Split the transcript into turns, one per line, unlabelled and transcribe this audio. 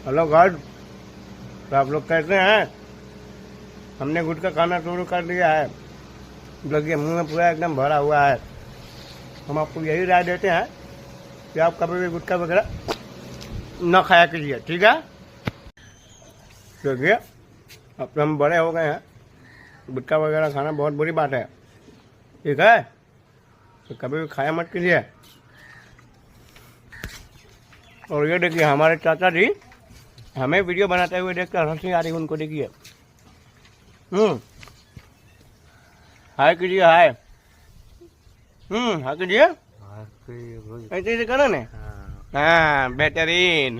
Hello guys, तो आप लोग कैसे हैं? हमने गुटखा खाना शुरू कर दिया है। देखिए मुंह में पूरा एकदम भरा हुआ है। हम आपको यही राय देते हैं कि आप कभी भी गुटखा वगैरह न खाया कीजिए, ठीक है? देखिए अब तो हम बड़े हो गए हैं, गुटखा वगैरह खाना बहुत बुरी बात है, ठीक है? तो कभी भी खाया मत कीजिए। और ये देखिए हमारे चाचा जी हमें वीडियो बनाते हुए देखकर हंसी आ रही, उनको देखिए। हाय कीजिए, हाय। हाय कीजिए, ऐसे ऐसे करो ना। हाँ बेहतरीन।